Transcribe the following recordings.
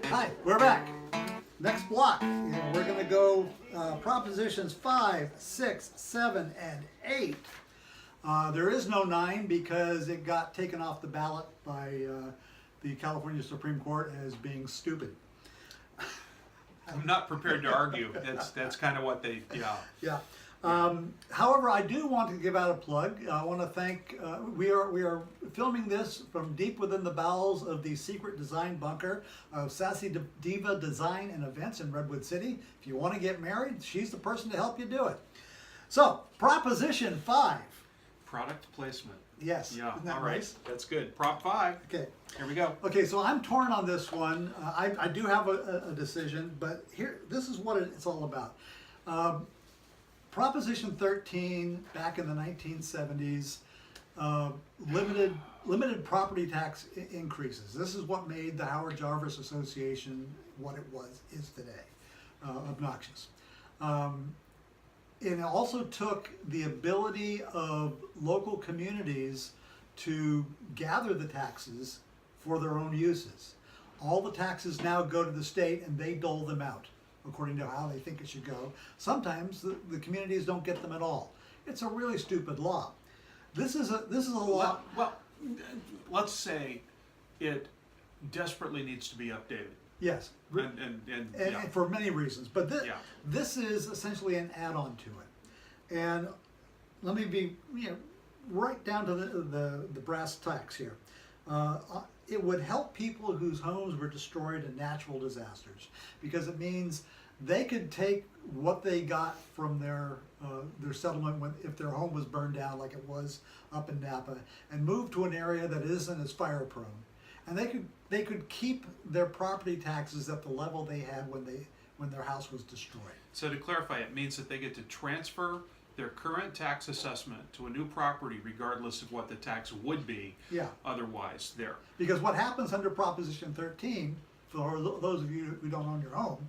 Hi, we're back. Next block, we're going to go propositions 5, 6, 7, and 8. There is no 9 because it got taken off the ballot by the California Supreme Court as being stupid. I'm not prepared to argue. That's kind of what they, Yeah. However, I do want to give out a plug. I want to thank, we are filming this from deep within the bowels of the secret design bunker of Sassy Diva Design and Events in Redwood City. If you want to get married, she's the person to help you do it. So, Proposition 5. Product placement. Yes. Yeah, Isn't that all right. nice? That's good. Prop 5. Okay. Here we go. Okay, so I'm torn on this one. I do have a decision, but here, this is what it's all about. Proposition 13, back in the 1970s, limited property tax increases. This is what made the Howard Jarvis Association what it is today, obnoxious. It also took the ability of local communities to gather the taxes for their own uses. All the taxes now go to the state and they dole them out according to how they think it should go. Sometimes the communities don't get them at all. It's a really stupid law. This is a law. Well, let's say it desperately needs to be updated. Yes, And for many reasons. But this is essentially an add-on to it. And let me be right down to the brass tacks here. It would help people whose homes were destroyed in natural disasters, because it means they could take what they got from their settlement if their home was burned down like it was up in Napa, and move to an area that isn't as fire prone, and they could keep their property taxes at the level they had when their house was destroyed. So to clarify, it means that they get to transfer their current tax assessment to a new property regardless of what the tax would be otherwise there. Because what happens under Proposition 13, for those of you who don't own your home,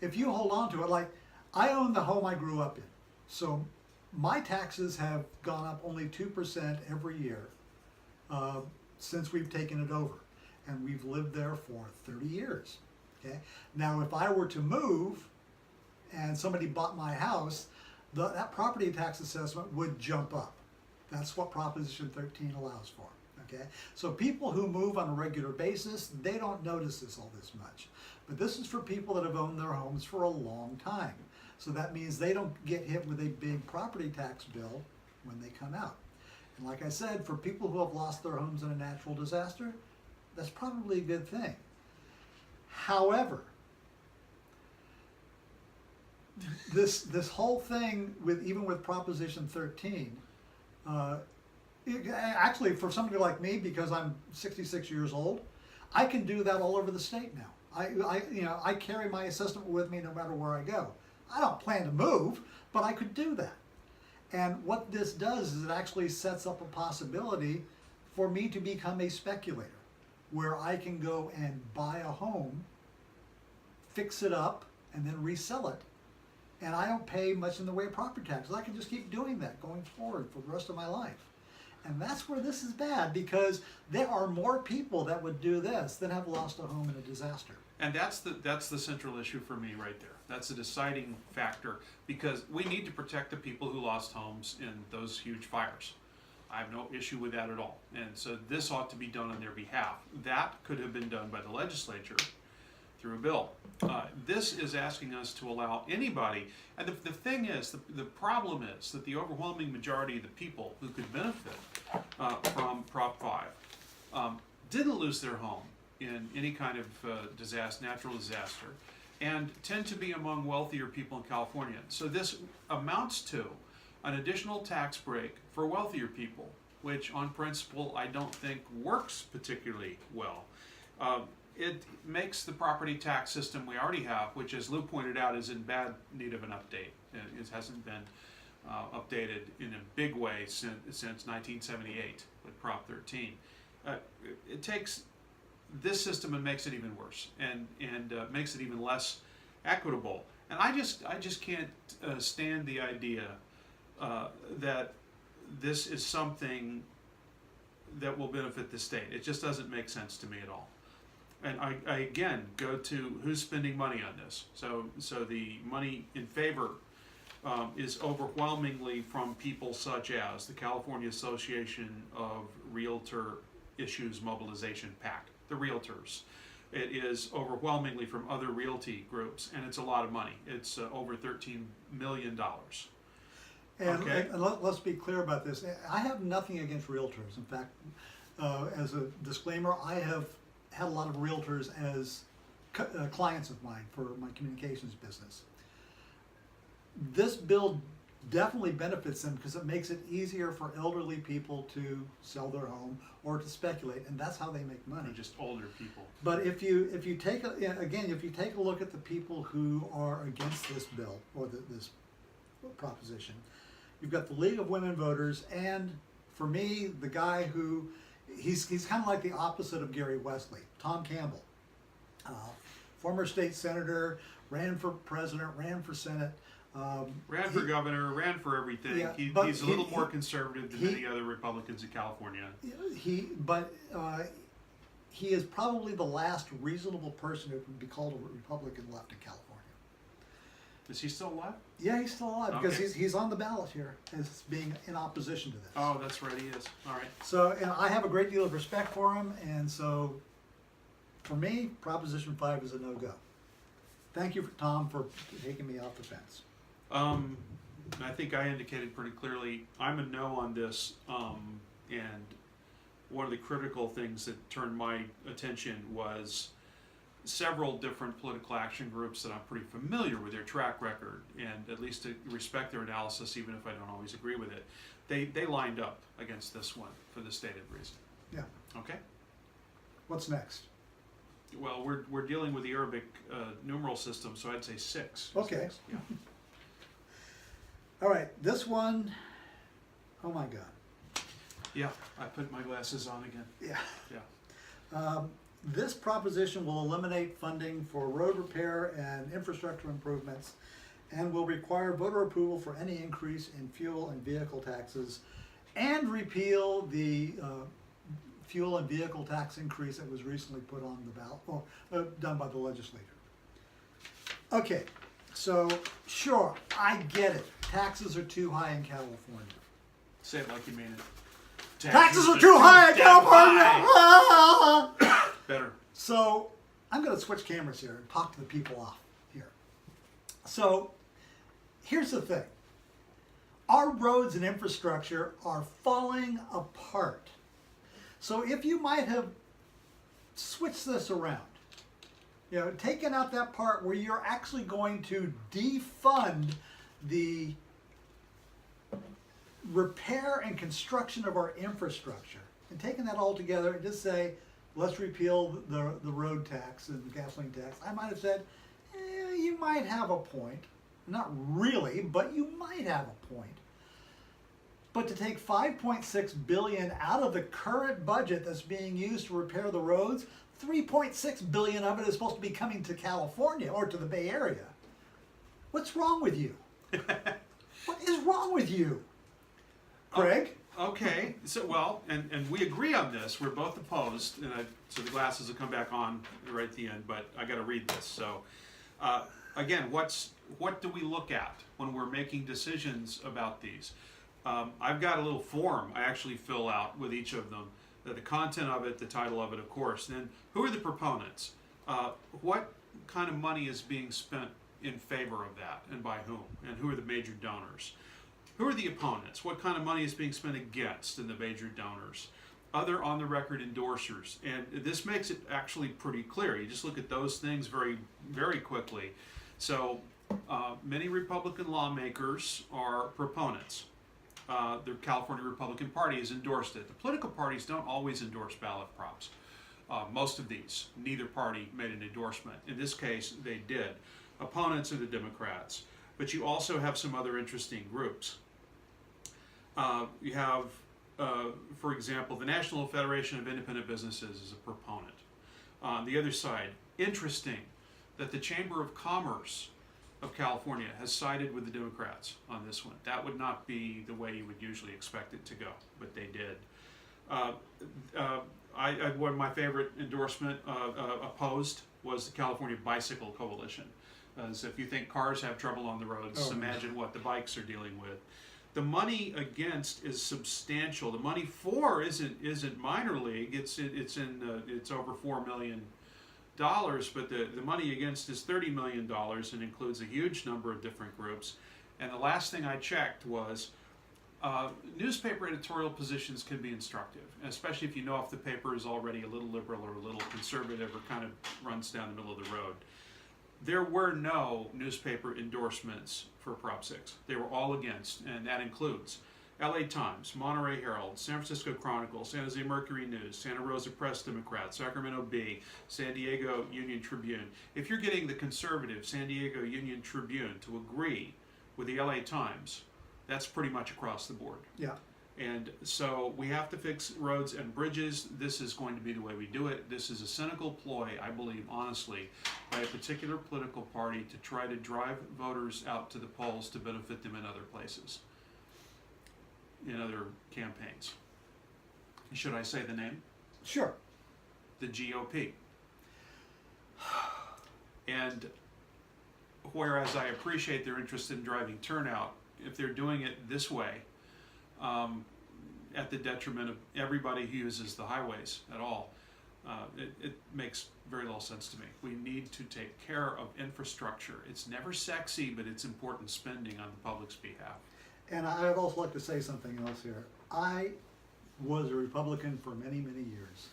if you hold on to it, like I own the home I grew up in, so my taxes have gone up only 2% every year since we've taken it over, and we've lived there for 30 years. Okay. Now, if I were to move and somebody bought my house, that property tax assessment would jump up. That's what Proposition 13 allows for. Okay, so people who move on a regular basis, they don't notice this all this much. But this is for people that have owned their homes for a long time. So that means they don't get hit with a big property tax bill when they come out. And like I said, for people who have lost their homes in a natural disaster, that's probably a good thing. However, this whole thing even with Proposition 13, actually for somebody like me, because I'm 66 years old, I can do that all over the state now. I carry my assessment with me no matter where I go. I don't plan to move, but I could do that. And what this does is it actually sets up a possibility for me to become a speculator, where I can go and buy a home, fix it up, and then resell it. And I don't pay much in the way of property taxes. I can just keep doing that going forward for the rest of my life. And that's where this is bad, because there are more people that would do this than have lost a home in a disaster. And that's the central issue for me right there. That's a deciding factor, because we need to protect the people who lost homes in those huge fires. I have no issue with that at all. And so this ought to be done on their behalf. That could have been done by the legislature through a bill. This is asking us to allow anybody, and the thing is, the problem is that the overwhelming majority of the people who could benefit from Prop 5 didn't lose their home in any kind of natural disaster, and tend to be among wealthier people in California. So this amounts to an additional tax break for wealthier people, which on principle I don't think works particularly well. It makes the property tax system we already have, which as Lou pointed out is in bad need of an update. It hasn't been updated in a big way since 1978 with Prop 13. It takes this system and makes it even worse, and makes it even less equitable. And I just can't stand the idea that this is something that will benefit the state. It just doesn't make sense to me at all. and I again go to who's spending money on this. So the money in favor is overwhelmingly from people such as the California Association of Realtor Issues Mobilization PAC, the realtors. It is overwhelmingly from other realty groups, and it's a lot of money. It's over $13 million. And, Okay. and let's be clear about this. I have nothing against realtors. In fact, as a disclaimer, I have had a lot of realtors as clients of mine for my communications business. This bill definitely benefits them because it makes it easier for elderly people to sell their home or to speculate, and that's how they make money. They're just older people. But if you take if you take a look at the people who are against this bill or this proposition, you've got the League of Women Voters, and for me, the guy who he's kind of like the opposite of Gary Wesley, Tom Campbell, former state senator, ran for president, ran for Senate. Ran for governor, ran for everything. Yeah, He's a little more conservative than many other Republicans in California. He is probably the last reasonable person who can be called a Republican left in California. Is he still alive? Yeah, he's still alive because Okay. he's on the ballot here as being in opposition to this. Oh, that's right, he is. All right. So, and I have a great deal of respect for him, and so for me, Proposition 5 is a no-go. Thank you, Tom, for taking me off the fence. I think I indicated pretty clearly I'm a no on this, and one of the critical things that turned my attention was several different political action groups that I'm pretty familiar with their track record, and at least to respect their analysis, even if I don't always agree with it. They lined up against this one for the stated reason. Yeah. Okay. What's next? Well, we're dealing with the Arabic numeral system, so I'd say 6. is Okay. next. Yeah. All right, this one, oh my God. Yeah, I put my glasses on again. Yeah. Yeah. This proposition will eliminate funding for road repair and infrastructure improvements and will require voter approval for any increase in fuel and vehicle taxes and repeal the fuel and vehicle tax increase that was recently put on the ballot, or done by the legislature. Okay, so sure, I get it. Taxes are too high in California. Say it like you mean it. Taxes are too high in California! Better. So I'm going to switch cameras here and talk to the people off here. So here's the thing. Our roads and infrastructure are falling apart. So if you might have switched this around, you know, taken out that part where you're actually going to defund the repair and construction of our infrastructure, and taking that all together and just say, let's repeal the road tax and the gasoline tax, I might have said, you might have a point. Not really, but you might have a point. But to take $5.6 billion out of the current budget that's being used to repair the roads, $3.6 billion of it is supposed to be coming to California or to the Bay Area. What's wrong with you? What is wrong with you? Craig? Okay, so well, and we agree on this. We're both opposed, and so the glasses will come back on right at the end. But I got to read this. So, again, what do we look at when we're making decisions about these? I've got a little form I actually fill out with each of them. The content of it, the title of it, of course. Then, who are the proponents? What kind of money is being spent in favor of that, and by whom? And who are the major donors? Who are the opponents? What kind of money is being spent against in the major donors? Other on-the-record endorsers. And this makes it actually pretty clear. You just look at those things very, very quickly. So many Republican lawmakers are proponents. The California Republican Party has endorsed it. The political parties don't always endorse ballot props. Most of these, neither party made an endorsement. In this case, they did. Opponents are the Democrats. But you also have some other interesting groups. You have, for example, the National Federation of Independent Businesses is a proponent. On the other side, interesting that the Chamber of Commerce of California has sided with the Democrats on this one. That would not be the way you would usually expect it to go, but they did. one of my favorite endorsement opposed was the California Bicycle Coalition. As if you think cars have trouble on the roads, imagine what the bikes are dealing with. The money against is substantial. The money for isn't minor league. It's over $4 million, but the money against is $30 million and includes a huge number of different groups. And the last thing I checked was newspaper editorial positions can be instructive, especially if you know if the paper is already a little liberal or a little conservative or kind of runs down the middle of the road. There were no newspaper endorsements for Prop 6. They were all against, and that includes LA Times, Monterey Herald, San Francisco Chronicle, San Jose Mercury News, Santa Rosa Press Democrat, Sacramento Bee, San Diego Union Tribune. If you're getting the conservative San Diego Union Tribune to agree with the LA Times, that's pretty much across the board. Yeah. And so we have to fix roads and bridges. This is going to be the way we do it. This is a cynical ploy, I believe, honestly, by a particular political party to try to drive voters out to the polls to benefit them in other places, in other campaigns. Should I say the name? Sure. The GOP. And whereas I appreciate their interest in driving turnout, if they're doing it this way, at the detriment of everybody who uses the highways at all, it makes very little sense to me. We need to take care of infrastructure. It's never sexy, but it's important spending on the public's behalf. And I would also like to say something else here. I was a Republican for many, many years.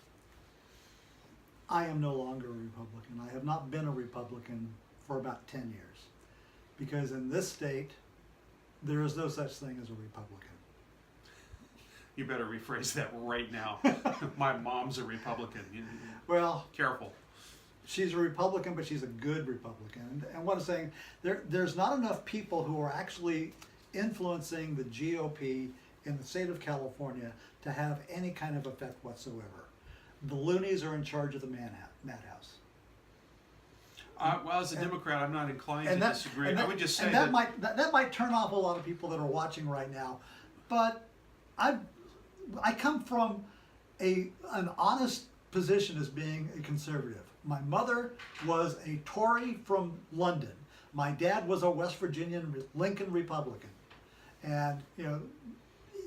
I am no longer a Republican. I have not been a Republican for about 10 years. Because in this state, there is no such thing as a Republican. You better rephrase that right now. My mom's a Republican. Well, Careful. she's a Republican, but she's a good Republican. And what I'm saying, there's not enough people who are actually influencing the GOP in the state of California to have any kind of effect whatsoever. The loonies are in charge of the madhouse. Well, as a Democrat, I'm not inclined to disagree. I would just say that might turn off a lot of people that are watching right now, but I come from an honest position as being a conservative. My mother was a Tory from London. My dad was a West Virginian Lincoln Republican, and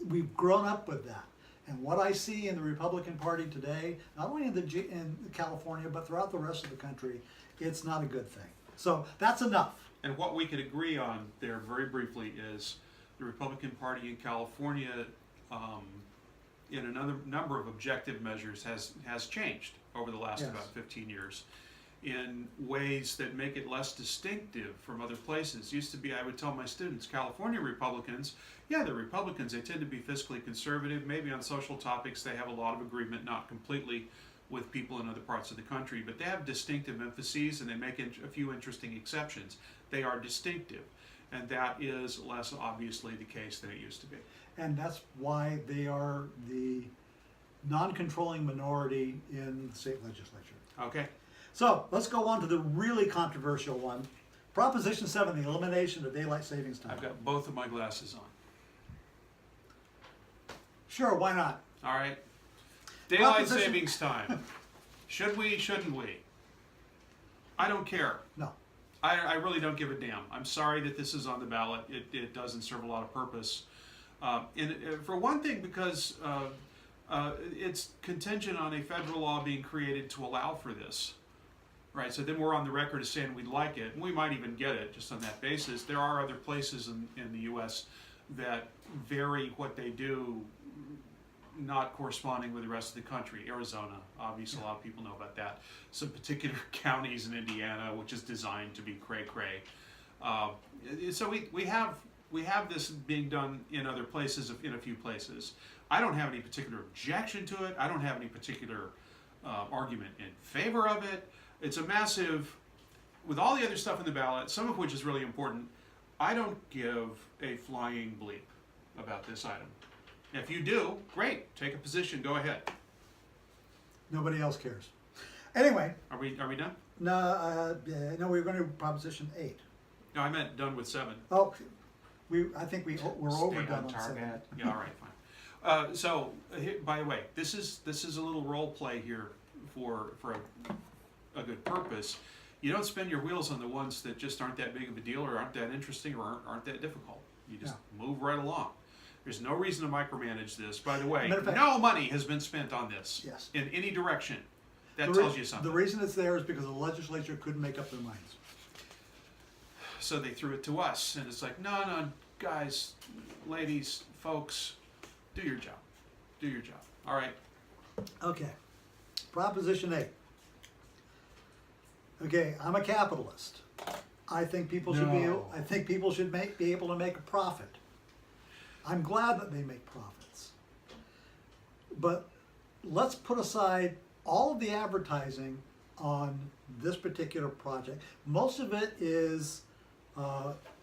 we've grown up with that. And what I see in the Republican Party today, not only in California but throughout the rest of the country, it's not a good thing. So that's enough. And what we could agree on there very briefly is the Republican Party in California, in another number of objective measures, has changed over the last about 15 years in ways that make it less distinctive from other places. Used to be, I would tell my students, California Republicans, they're Republicans. They tend to be fiscally conservative. Maybe on social topics they have a lot of agreement, not completely with people in other parts of the country, but they have distinctive emphases and they make a few interesting exceptions. They are distinctive, and that is less obviously the case than it used to be. And that's why they are the non-controlling minority in the state legislature. Okay. So let's go on to the really controversial one. Proposition 7, the elimination of daylight savings time. I've got both of my glasses on. Sure, why not? All right. Daylight savings time. Should we, shouldn't we? I don't care. No. I really don't give a damn. I'm sorry that this is on the ballot. It doesn't serve a lot of purpose. For one thing, because it's contingent on a federal law being created to allow for this. Right, so then we're on the record as saying we'd like it, and we might even get it just on that basis. There are other places in the U.S. that vary what they do, not corresponding with the rest of the country. Arizona, obviously, a lot of people know about that. Some particular counties in Indiana, which is designed to be cray-cray. So we have this being done in other places, in a few places. I don't have any particular objection to it. I don't have any particular argument in favor of it. It's a massive, with all the other stuff in the ballot, some of which is really important, I don't give a flying bleep about this item. If you do, great, take a position, go ahead. Nobody else cares. Anyway. Are we done? No, no, we were going to Proposition 8. No, I meant done with 7. Oh, I think we're overdone on target. 7. Yeah, all right, By the way, this is a little role play here for a good purpose. You don't spin your wheels on the ones that just aren't that big of a deal or aren't that interesting or aren't that difficult. You just move right along. There's no reason to micromanage this. By the way, no money has been spent on this in any direction. That tells you something. The reason it's there is because the legislature couldn't make up their minds. So they threw it to us, and it's like, no, guys, ladies, folks, do your job. Do your job. All right. Okay. Proposition 8. Okay, I'm a capitalist. I think people should be able to make a profit. I'm glad that they make profits. But let's put aside all of the advertising on this particular project. Most of it is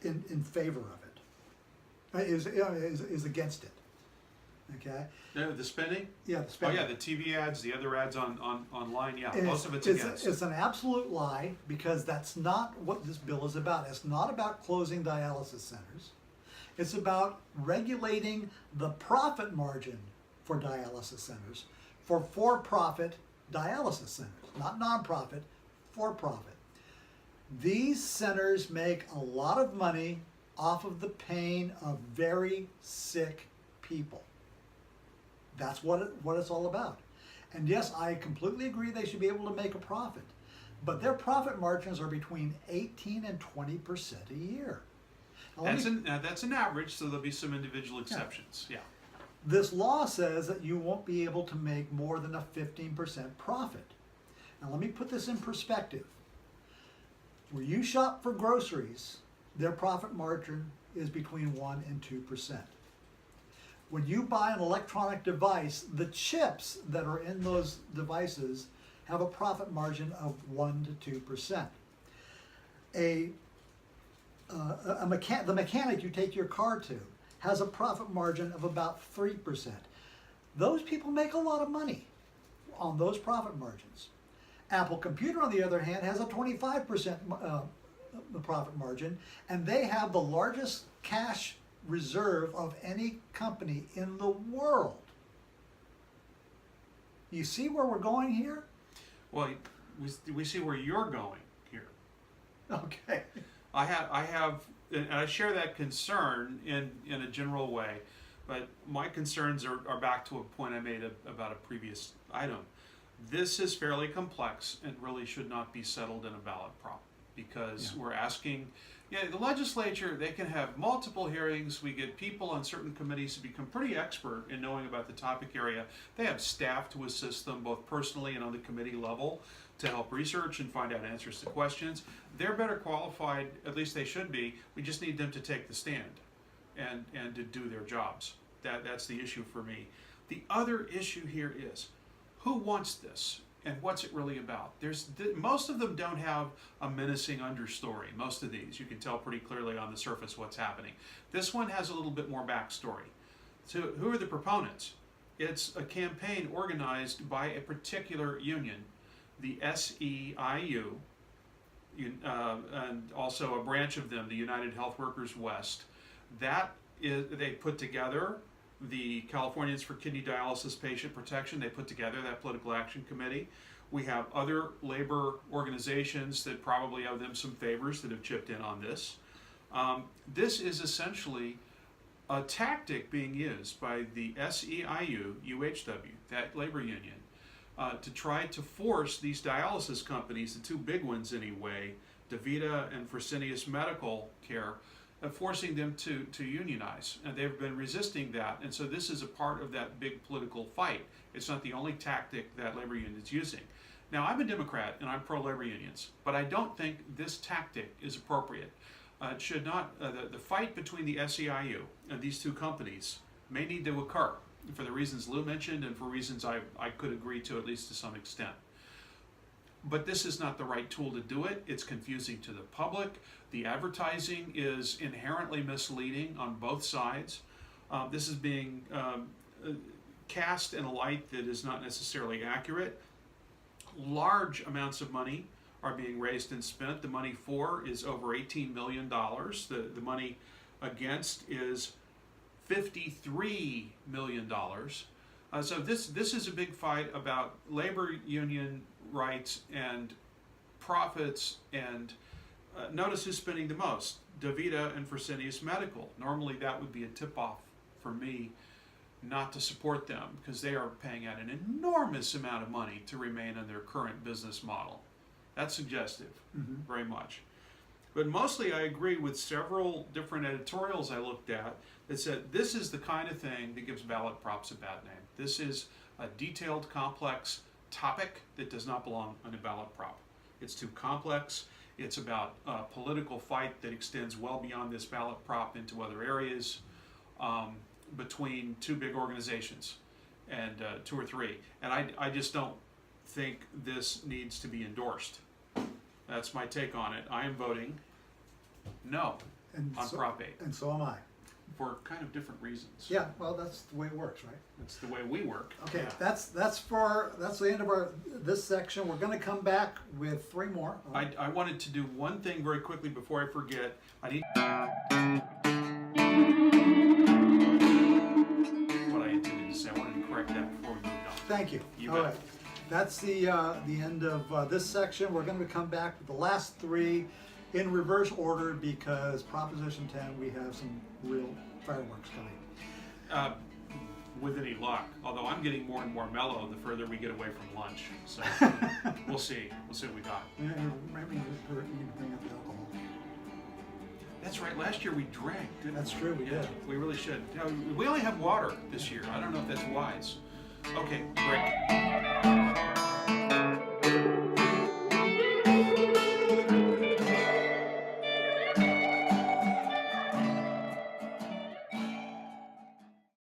in favor of it. Is against it. Okay. The spending? Yeah, the spending. Oh yeah, the TV ads, the other ads online. Yeah, And most of it's against. It's an absolute lie because that's not what this bill is about. It's not about closing dialysis centers. It's about regulating the profit margin for dialysis centers for for-profit dialysis centers, not non-profit, for-profit. These centers make a lot of money off of the pain of very sick people. That's what it's all about. And yes, I completely agree they should be able to make a profit, but their profit margins are between 18 and 20% a year. Now, That's an average, so there'll be some individual exceptions. Yeah. This law says that you won't be able to make more than a 15% profit. Now let me put this in perspective. Where you shop for groceries, their profit margin is between 1 and 2%. When you buy an electronic device, the chips that are in those devices have a profit margin of 1 to 2%. The mechanic you take your car to has a profit margin of about 3%. Those people make a lot of money on those profit margins. Apple Computer, on the other hand, has a 25% profit margin, and they have the largest cash reserve of any company in the world. You see where we're going here? Well, we see where you're going here. Okay. I have, and I share that concern in a general way, but my concerns are back to a point I made about a previous item. This is fairly complex and really should not be settled in a ballot prop because we're asking, the legislature, they can have multiple hearings. We get people on certain committees to become pretty expert in knowing about the topic area. They have staff to assist them both personally and on the committee level to help research and find out answers to questions. They're better qualified, at least they should be. We just need them to take the stand and to do their jobs. That's the issue for me. The other issue here is, who wants this and what's it really about? Most of them don't have a menacing understory. Most of these, you can tell pretty clearly on the surface what's happening. This one has a little bit more backstory. So who are the proponents? It's a campaign organized by a particular union, the SEIU, and also a branch of them, the United Health Workers West. They put together the Californians for Kidney Dialysis Patient Protection. They put together that political action committee. We have other labor organizations that probably owe them some favors that have chipped in on this. This is essentially a tactic being used by the SEIU, UHW, that labor union, to try to force these dialysis companies, the two big ones anyway, DaVita and Fresenius Medical Care, forcing them to unionize. And they've been resisting that. And so this is a part of that big political fight. It's not the only tactic that labor union is using. Now, I'm a Democrat and I'm pro-labor unions, but I don't think this tactic is appropriate. It should not, the fight between the SEIU and these two companies may need to occur for the reasons Lou mentioned and for reasons I could agree to, at least to some extent. But this is not the right tool to do it. It's confusing to the public. The advertising is inherently misleading on both sides. This is being cast in a light that is not necessarily accurate. Large amounts of money are being raised and spent. The money for is over $18 million. The money against is $53 million. So this is a big fight about labor union rights and profits, and notice who's spending the most. DaVita and Fresenius Medical. Normally that would be a tip-off for me not to support them, because they are paying out an enormous amount of money to remain in their current business model. That's suggestive, very much. But mostly I agree with several different editorials I looked at that said this is the kind of thing that gives ballot props a bad name. This is a detailed, complex topic that does not belong on a ballot prop. It's too complex. It's about a political fight that extends well beyond this ballot prop into other areas, between two big organizations, and 2 or 3. And I just don't think this needs to be endorsed. That's my take on it. I am voting no on Prop 8. And so am I. For kind of different reasons. Yeah, well, that's the way it works, right? That's the way we work. Okay, Yeah. that's the end of this section. We're going to come back with 3 more. I wanted to do one thing very quickly before I forget. I need what I intended to say. I wanted to correct that before we moved on. Thank you. You All bet. right. That's the end of this section. We're going to come back with the last 3 in reverse order, because Proposition 10, we have some real fireworks coming. With any luck, although I'm getting more and more mellow the further we get away from lunch. So we'll see. We'll see what we got. Remember, you need to bring up the alcohol. That's right. Last year we drank, didn't we? That's true, we did. We really should. Now, we only have water this year. I don't know if that's wise. Okay, break.